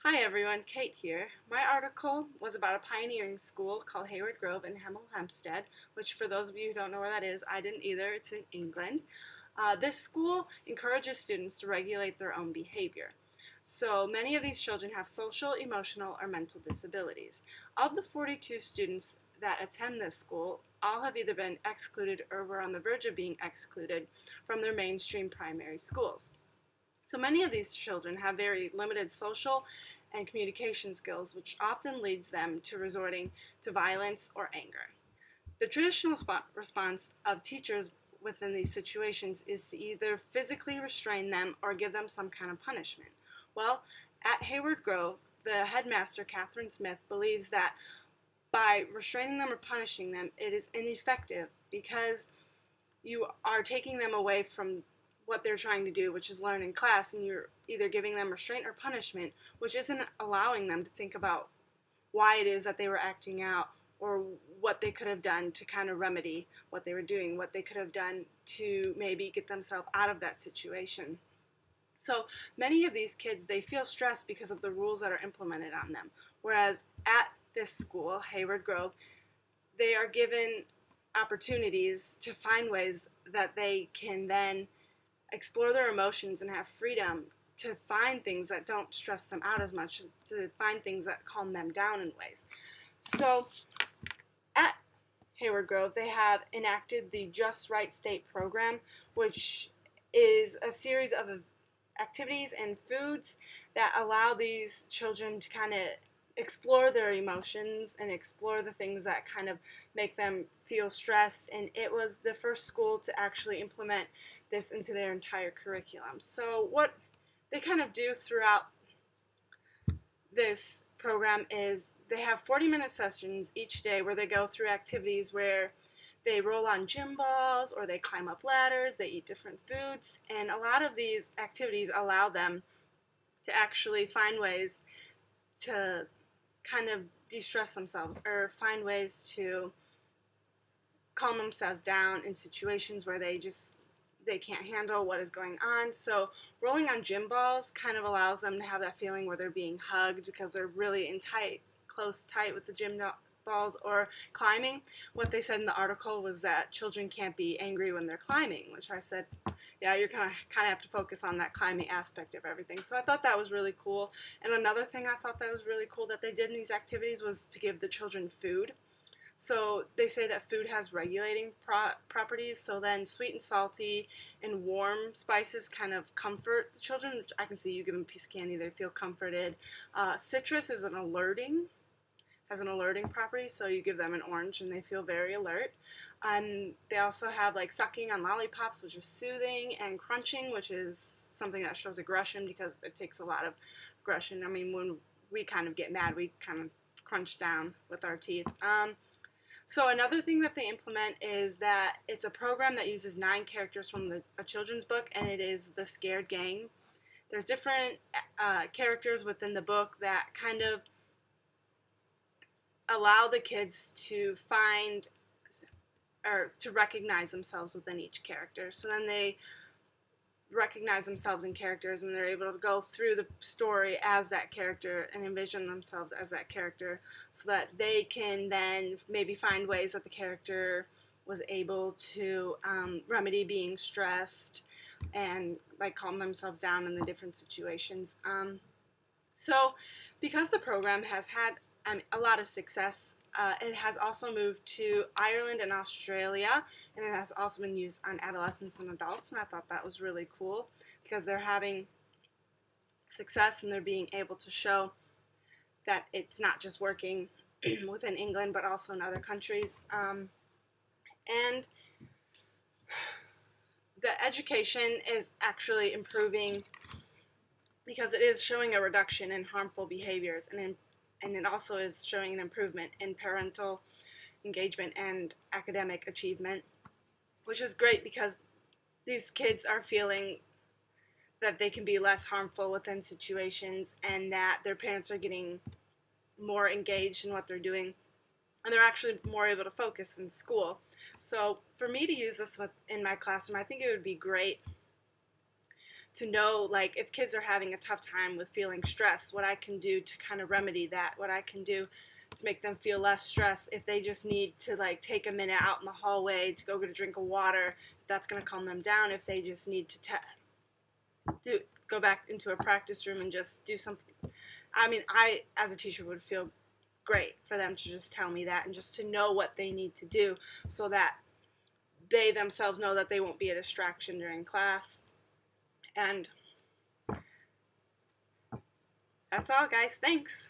Hi everyone, Kate here. My article was about a pioneering school called Hayward Grove in Hemel Hempstead, which for those of you who don't know where that is, I didn't either. It's in England. This school encourages students to regulate their own behavior. So many of these children have social, emotional, or mental disabilities. Of the 42 students that attend this school, all have either been excluded or were on the verge of being excluded from their mainstream primary schools. So many of these children have very limited social and communication skills, which often leads them to resorting to violence or anger. The traditional response of teachers within these situations is to either physically restrain them or give them some kind of punishment. Well, at Hayward Grove, the headmaster, Catherine Smith, believes that by restraining them or punishing them, it is ineffective because you are taking them away from what they're trying to do, which is learn in class, and you're either giving them restraint or punishment, which isn't allowing them to think about why it is that they were acting out or what they could have done to kind of remedy what they were doing, what they could have done to maybe get themselves out of that situation. So many of these kids, they feel stressed because of the rules that are implemented on them. Whereas at this school, Hayward Grove, they are given opportunities to find ways that they can then explore their emotions and have freedom to find things that don't stress them out as much, to find things that calm them down in ways. So at Hayward Grove, they have enacted the Just Right State program, which is a series of activities and foods that allow these children to kind of explore their emotions and explore the things that kind of make them feel stressed. And it was the first school to actually implement this into their entire curriculum. So what they kind of do throughout this program is they have 40-minute sessions each day where they go through activities where they roll on gym balls or they climb up ladders, they eat different foods, and a lot of these activities allow them to actually find ways to kind of de-stress themselves or find ways to calm themselves down in situations where they can't handle what is going on. So rolling on gym balls kind of allows them to have that feeling where they're being hugged because they're really in tight with the gym balls. Or climbing, what they said in the article was that children can't be angry when they're climbing, which I said, yeah, you're kind of have to focus on that climbing aspect of everything. So I thought that was really cool. And another thing I thought that was really cool that they did in these activities was to give the children food. So they say that food has regulating properties, so then sweet and salty and warm spices kind of comfort the children, which I can see you give them a piece of candy, they feel comforted. Citrus is has an alerting property, so you give them an orange and they feel very alert. They also have like sucking on lollipops, which is soothing, and crunching, which is something that shows aggression because it takes a lot of aggression. I mean, when we kind of get mad, we kind of crunch down with our teeth. So another thing that they implement is that it's a program that uses 9 characters from a children's book, and it is the Scared Gang. There's different characters within the book that kind of allow the kids to find or to recognize themselves within each character. So then they recognize themselves in characters and they're able to go through the story as that character and envision themselves as that character so that they can then maybe find ways that the character was able to remedy being stressed and like calm themselves down in the different situations. So because the program has had a lot of success, it has also moved to Ireland and Australia, and it has also been used on adolescents and adults, and I thought that was really cool because they're having success and they're being able to show that it's not just working within England but also in other countries. And the education is actually improving because it is showing a reduction in harmful behaviors, and it also is showing an improvement in parental engagement and academic achievement, which is great because these kids are feeling that they can be less harmful within situations and that their parents are getting more engaged in what they're doing and they're actually more able to focus in school. So for me to use this in my classroom, I think it would be great to know, like, if kids are having a tough time with feeling stressed, what I can do to kind of remedy that, what I can do to make them feel less stressed. If they just need to, like, take a minute out in the hallway to go get a drink of water, that's going to calm them down. If they just need to go back into a practice room and just do something. I mean, I, as a teacher, would feel great for them to just tell me that and just to know what they need to do so that they themselves know that they won't be a distraction during class. And that's all, guys. Thanks.